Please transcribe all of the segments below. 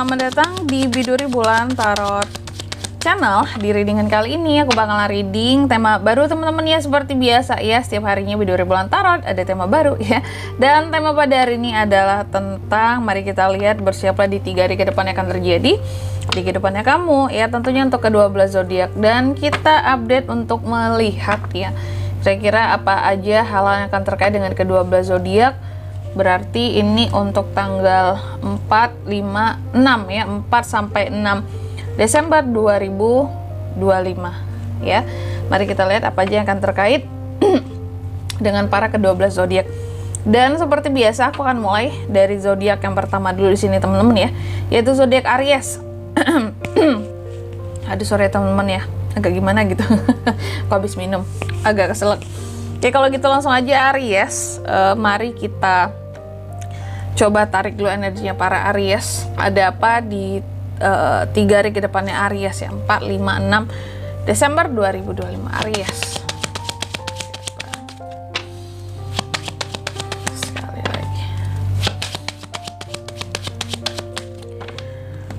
selamat datang di Biduri Bulan Tarot Channel. Di readingan kali ini aku bakalan reading tema baru teman-teman ya, seperti biasa ya. Setiap harinya Biduri Bulan Tarot ada tema baru ya. Dan tema pada hari ini adalah tentang, mari kita lihat, bersiaplah di 3 hari ke depan yang akan terjadi di kehidupannya kamu ya, tentunya untuk ke-12 zodiak. Dan kita update untuk melihat ya, kira-kira apa aja hal yang akan terkait dengan ke-12 zodiak. Berarti ini untuk tanggal 4, 5, 6 ya, 4 sampai 6 Desember 2025 ya. Mari kita lihat apa aja yang akan terkait dengan para ke-12 zodiak. Dan seperti biasa aku akan mulai dari zodiak yang pertama dulu di sini teman-teman ya, yaitu zodiak Aries. Aduh sorry teman-teman ya, agak gimana gitu. Aku habis minum, agak keselak. Oke, kalau gitu langsung aja Aries. Mari kita coba tarik dulu energinya para Aries. Ada apa di 3 hari ke depannya Aries ya, 4, 5, 6 Desember 2025 Aries. Sekali lagi.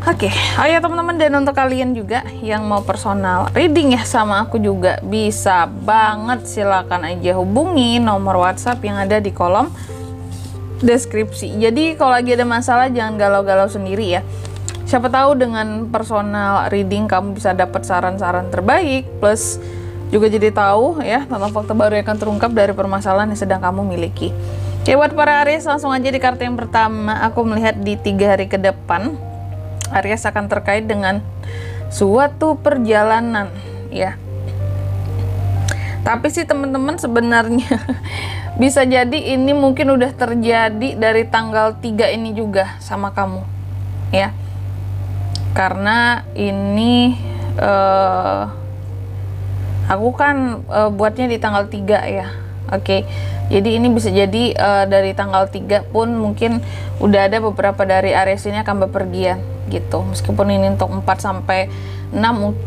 Oke, ayo teman-teman, dan untuk kalian juga yang mau personal reading ya sama aku juga bisa banget, silakan aja hubungi nomor WhatsApp yang ada di kolom deskripsi. Jadi kalau lagi ada masalah jangan galau-galau sendiri ya. Siapa tahu dengan personal reading kamu bisa dapat saran-saran terbaik, plus juga jadi tahu ya tentang fakta baru yang akan terungkap dari permasalahan yang sedang kamu miliki. Oke, buat para Aries langsung aja di kartu yang pertama. Aku melihat di 3 hari ke depan Aries akan terkait dengan suatu perjalanan ya. Tapi sih teman-teman sebenarnya bisa jadi ini mungkin udah terjadi dari tanggal 3 ini juga sama kamu ya. Karena ini aku kan buatnya di tanggal 3 ya. Oke. Jadi ini bisa jadi dari tanggal 3 pun mungkin udah ada beberapa dari Aries ini akan bepergian gitu. Meskipun ini untuk 4 sampai 6,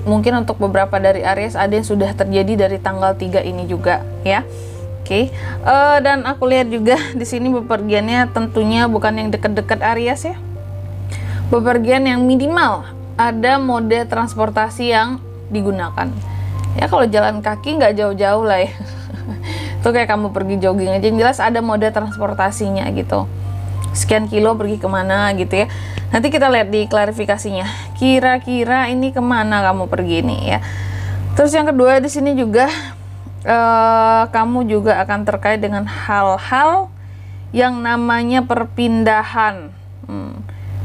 mungkin untuk beberapa dari Aries ada yang sudah terjadi dari tanggal 3 ini juga ya. Oke. Dan aku lihat juga di sini bepergiannya tentunya bukan yang dekat-dekat Aries ya. Bepergian yang minimal ada mode transportasi yang digunakan. Ya kalau jalan kaki nggak jauh-jauh lah ya. Itu kayak kamu pergi jogging aja, yang jelas ada mode transportasinya gitu. Sekian kilo pergi kemana gitu ya. Nanti kita lihat di klarifikasinya. Kira-kira ini kemana kamu pergi nih ya. Terus yang kedua di sini juga kamu juga akan terkait dengan hal-hal yang namanya perpindahan.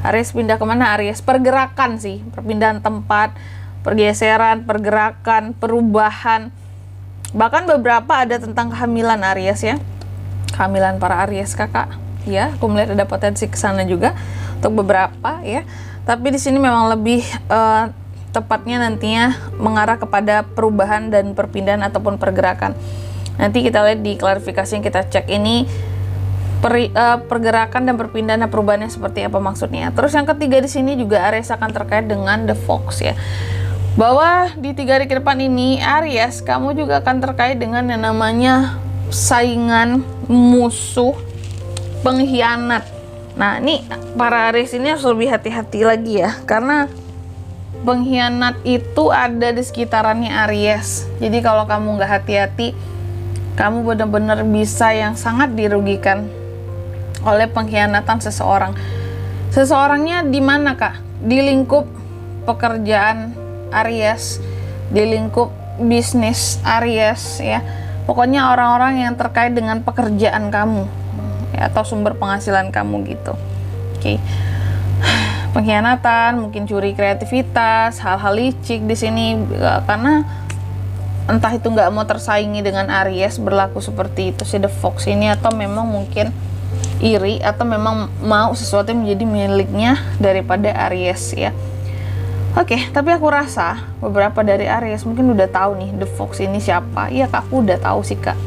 Aries pindah kemana? Aries pergerakan sih, perpindahan tempat, pergeseran, pergerakan, perubahan. Bahkan beberapa ada tentang kehamilan Aries ya, kehamilan para Aries kakak ya. Aku melihat ada potensi ke sana juga untuk beberapa ya. Tapi di sini memang lebih tepatnya nantinya mengarah kepada perubahan dan perpindahan ataupun pergerakan. Nanti kita lihat di klarifikasi yang kita cek ini pergerakan dan perpindahan dan perubahannya seperti apa maksudnya. Terus yang ketiga di sini juga Aries akan terkait dengan The Fox ya. Bahwa di 3 hari ke depan ini Aries kamu juga akan terkait dengan yang namanya saingan, musuh, pengkhianat. Nah, ini para Aries ini harus lebih hati-hati lagi ya, karena pengkhianat itu ada di sekitarannya Aries. Jadi kalau kamu nggak hati-hati, kamu benar-benar bisa yang sangat dirugikan oleh pengkhianatan seseorang. Seseorangnya di mana kak? Di lingkup pekerjaan Aries, di lingkup bisnis Aries ya. Pokoknya orang-orang yang terkait dengan pekerjaan kamu ya, atau sumber penghasilan kamu gitu. Oke. Pengkhianatan, mungkin curi kreativitas, hal-hal licik di sini karena entah itu nggak mau tersaingi dengan Aries, berlaku seperti itu si The Fox ini, atau memang mungkin iri, atau memang mau sesuatu yang menjadi miliknya daripada Aries ya. Oke, tapi aku rasa beberapa dari Aries mungkin udah tahu nih The Fox ini siapa. Iya kak, aku udah tahu sih kak.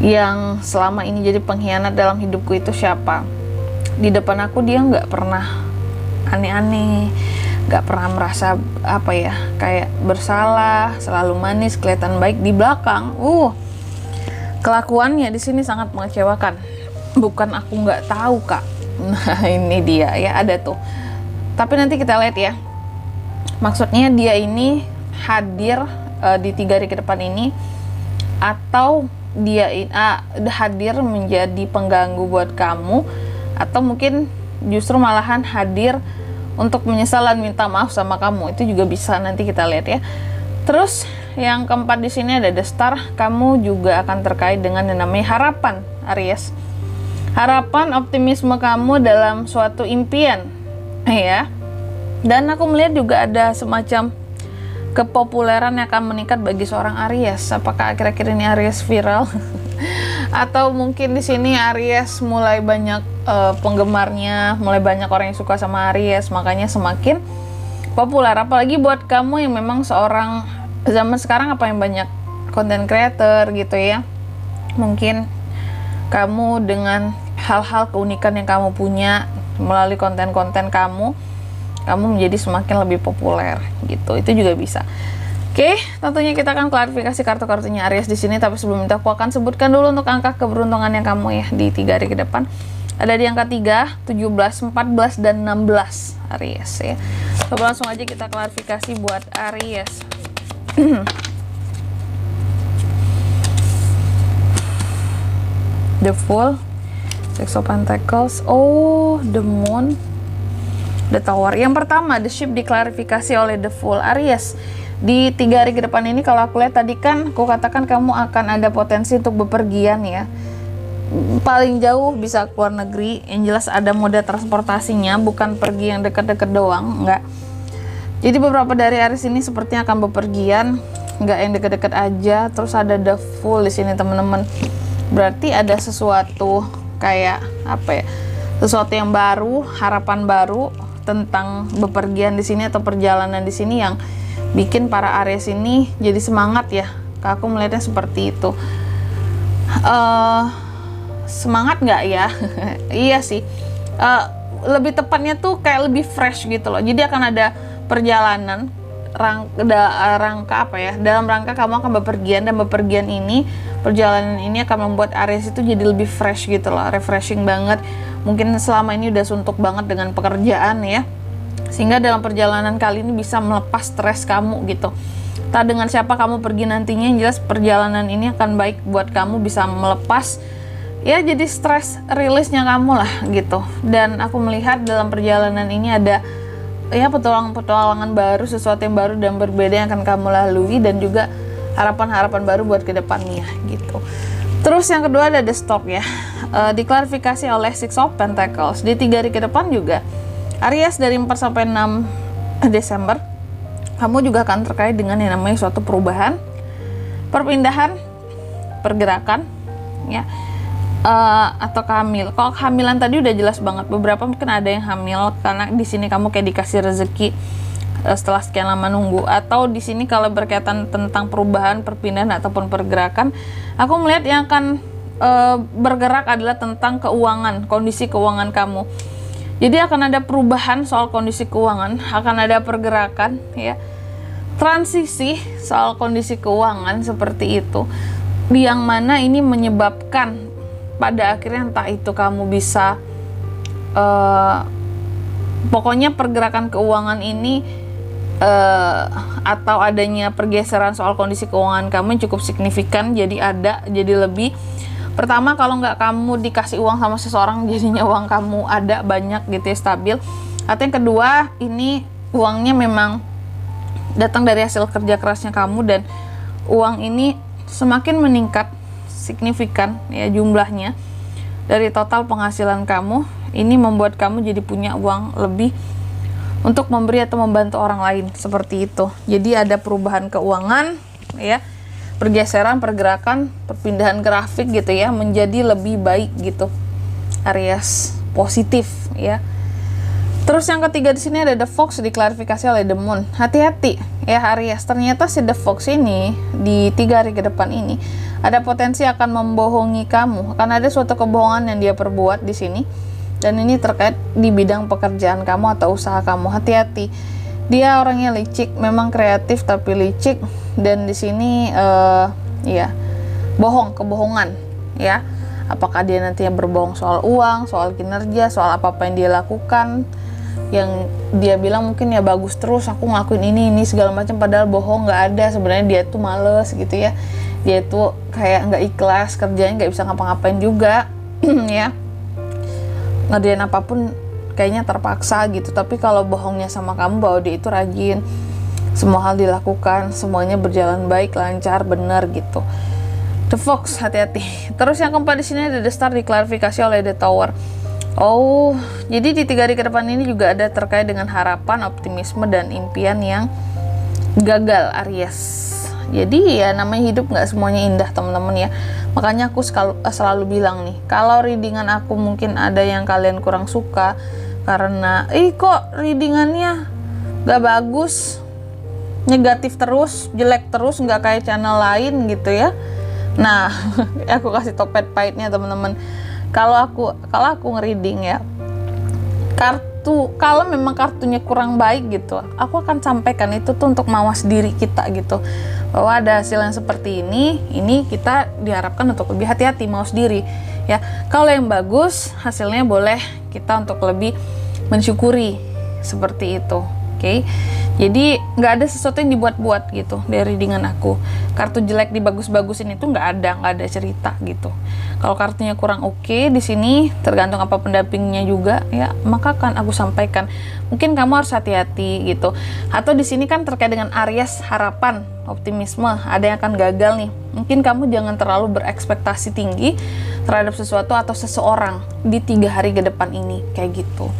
Yang selama ini jadi pengkhianat dalam hidupku itu siapa. Di depan aku dia nggak pernah aneh-aneh, nggak pernah merasa apa ya, kayak bersalah, selalu manis, kelihatan baik. Di belakang, kelakuannya di sini sangat mengecewakan. Bukan aku nggak tahu kak. Nah ini dia ya, ada tuh Tapi nanti kita lihat ya. Maksudnya dia ini hadir di 3 hari ke depan ini, atau dia hadir menjadi pengganggu buat kamu, atau mungkin justru malahan hadir untuk menyesal dan minta maaf sama kamu. Itu juga bisa, nanti kita lihat ya. Terus yang keempat di sini ada The Star. Kamu juga akan terkait dengan yang namanya harapan, Aries. Harapan, optimisme kamu dalam suatu impian, ya. Dan aku melihat juga ada semacam kepopuleran yang akan meningkat bagi seorang Aries. Apakah akhir-akhir ini Aries viral? Atau mungkin di sini Aries mulai banyak penggemarnya, mulai banyak orang yang suka sama Aries, makanya semakin populer. Apalagi buat kamu yang memang seorang zaman sekarang apa yang banyak content creator gitu ya. Mungkin kamu dengan hal-hal keunikan yang kamu punya melalui konten-konten kamu menjadi semakin lebih populer gitu. Itu juga bisa. Oke, tentunya kita akan klarifikasi kartu-kartunya Aries di sini, tapi sebelum itu aku akan sebutkan dulu untuk angka keberuntungan yang kamu ya di 3 hari ke depan. Ada di angka 3, 17, 14 dan 16 Aries ya. Coba langsung aja kita klarifikasi buat Aries. The Fool, Six of Pentacles, The Moon, The Tower. Yang pertama, The Ship diklarifikasi oleh The Fool. Aries, di 3 hari ke depan ini kalau aku lihat tadi kan aku katakan kamu akan ada potensi untuk bepergian ya. Paling jauh bisa ke luar negeri, yang jelas ada moda transportasinya, bukan pergi yang dekat-dekat doang, enggak. Jadi beberapa dari Aries ini sepertinya akan bepergian, enggak yang dekat-dekat aja. Terus ada The Fool di sini teman-teman. Berarti ada sesuatu kayak apa ya? Sesuatu yang baru, harapan baru tentang bepergian di sini atau perjalanan di sini yang bikin para Aries ini jadi semangat ya. Aku melihatnya seperti itu. Semangat nggak ya? Iya sih. Lebih tepatnya tuh kayak lebih fresh gitu loh. Jadi akan ada perjalanan rangka apa ya? Dalam rangka kamu akan bepergian, dan bepergian ini, perjalanan ini akan membuat Aries itu jadi lebih fresh gitu loh, refreshing banget. Mungkin selama ini udah suntuk banget dengan pekerjaan ya, sehingga dalam perjalanan kali ini bisa melepas stres kamu gitu. Tak dengan siapa kamu pergi nantinya, yang jelas perjalanan ini akan baik buat kamu, bisa melepas ya, jadi stres rilisnya kamu lah gitu. Dan aku melihat dalam perjalanan ini ada ya petualangan baru, sesuatu yang baru dan berbeda yang akan kamu lalui, dan juga harapan-harapan baru buat kedepannya gitu. Terus yang kedua ada The Stop ya, diklarifikasi oleh Six of Pentacles. Di 3 hari ke depan juga Aries dari 4 sampai 6 Desember kamu juga akan terkait dengan yang namanya suatu perubahan, perpindahan, pergerakan ya, atau kehamilan. Kalau kehamilan tadi udah jelas banget, beberapa mungkin ada yang hamil karena di sini kamu kayak dikasih rezeki setelah sekian lama nunggu. Atau di sini kalau berkaitan tentang perubahan, perpindahan ataupun pergerakan, aku melihat yang akan bergerak adalah tentang keuangan, kondisi keuangan kamu. Jadi akan ada perubahan soal kondisi keuangan, akan ada pergerakan ya, transisi soal kondisi keuangan seperti itu, yang mana ini menyebabkan pada akhirnya entah itu kamu bisa pokoknya pergerakan keuangan ini atau adanya pergeseran soal kondisi keuangan kamu yang cukup signifikan, jadi lebih. Pertama, kalau nggak kamu dikasih uang sama seseorang, jadinya uang kamu ada banyak gitu ya, stabil. Atau yang kedua, ini uangnya memang datang dari hasil kerja kerasnya kamu, dan uang ini semakin meningkat signifikan ya jumlahnya dari total penghasilan kamu. Ini membuat kamu jadi punya uang lebih untuk memberi atau membantu orang lain, seperti itu. Jadi ada perubahan keuangan ya, pergeseran, pergerakan, perpindahan grafik gitu ya, menjadi lebih baik gitu. Aries positif ya. Terus yang ketiga di sini ada The Fox, diklarifikasi oleh The Moon. Hati-hati ya Aries, ternyata si The Fox ini di 3 hari ke depan ini ada potensi akan membohongi kamu. Akan ada suatu kebohongan yang dia perbuat di sini, dan ini terkait di bidang pekerjaan kamu atau usaha kamu. Hati-hati. Dia orangnya licik, memang kreatif tapi licik, dan di sini ya kebohongan ya. Apakah dia nantinya berbohong soal uang, soal kinerja, soal apa yang dia lakukan, yang dia bilang mungkin ya bagus terus aku ngelakuin ini segala macam, padahal bohong, nggak ada. Sebenarnya dia tuh males gitu ya, dia tuh kayak nggak ikhlas, kerjanya nggak bisa ngapa-ngapain juga ya, ngerjain apapun kayaknya terpaksa gitu. Tapi kalau bohongnya sama kamu bahwa dia itu rajin, semua hal dilakukan, semuanya berjalan baik, lancar, bener gitu. The Fox, hati-hati. Terus yang keempat di sini ada The Star, diklarifikasi oleh The Tower. Oh, jadi di 3 hari ke depan ini juga ada terkait dengan harapan, optimisme, dan impian yang gagal, Aries. Jadi ya namanya hidup nggak semuanya indah teman-teman ya. Makanya aku selalu bilang nih, kalau readingan aku mungkin ada yang kalian kurang suka karena kok readingannya nggak bagus, negatif terus, jelek terus, nggak kayak channel lain gitu ya. Nah, aku kasih topet pahitnya teman-teman. Kalau aku ngereading ya, kalau memang kartunya kurang baik gitu, aku akan sampaikan itu tuh untuk mawas diri kita gitu, bahwa ada hasil yang seperti ini kita diharapkan untuk lebih hati-hati, mawas diri ya. Kalau yang bagus hasilnya boleh kita untuk lebih mensyukuri seperti itu. Oke, jadi nggak ada sesuatu yang dibuat-buat gitu dari readingan aku. Kartu jelek dibagus-bagusin itu nggak ada cerita gitu. Kalau kartunya kurang oke di sini, tergantung apa pendampingnya juga ya, maka akan aku sampaikan. Mungkin kamu harus hati-hati gitu. Atau di sini kan terkait dengan Aries, harapan, optimisme, ada yang akan gagal nih. Mungkin kamu jangan terlalu berekspektasi tinggi terhadap sesuatu atau seseorang di 3 hari ke depan ini, kayak gitu.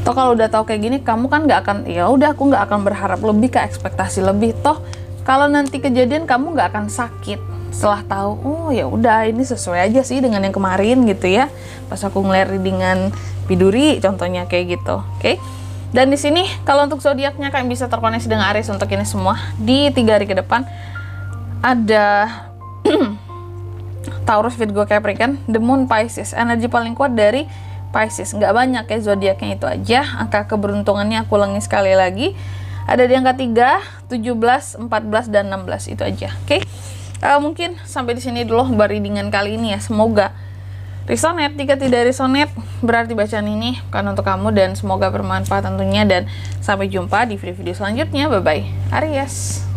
Toh kalau udah tahu kayak gini, kamu kan nggak akan, ya udah aku nggak akan berharap lebih, ke ekspektasi lebih. Toh kalau nanti kejadian kamu nggak akan sakit setelah tahu, oh ya udah ini sesuai aja sih dengan yang kemarin gitu ya. Pas aku ngeliat readingan Biduri contohnya kayak gitu. Oke. Dan di sini kalau untuk zodiaknya kalian bisa terkoneksi dengan Aries untuk ini semua di 3 hari ke depan. Ada Taurus, Virgo, Capricorn, The Moon, Pisces. Energi paling kuat dari Pisces, nggak banyak ya zodiaknya, itu aja. Angka keberuntungannya aku ulangi sekali lagi, ada di angka 3, 17, 14, dan 16, itu aja. Oke. Mungkin sampai di sini dulu readingan kali ini ya. Semoga resonate. Jika tidak resonate, berarti bacaan ini bukan untuk kamu, dan semoga bermanfaat tentunya. Dan sampai jumpa di video-video selanjutnya. Bye bye, Aries.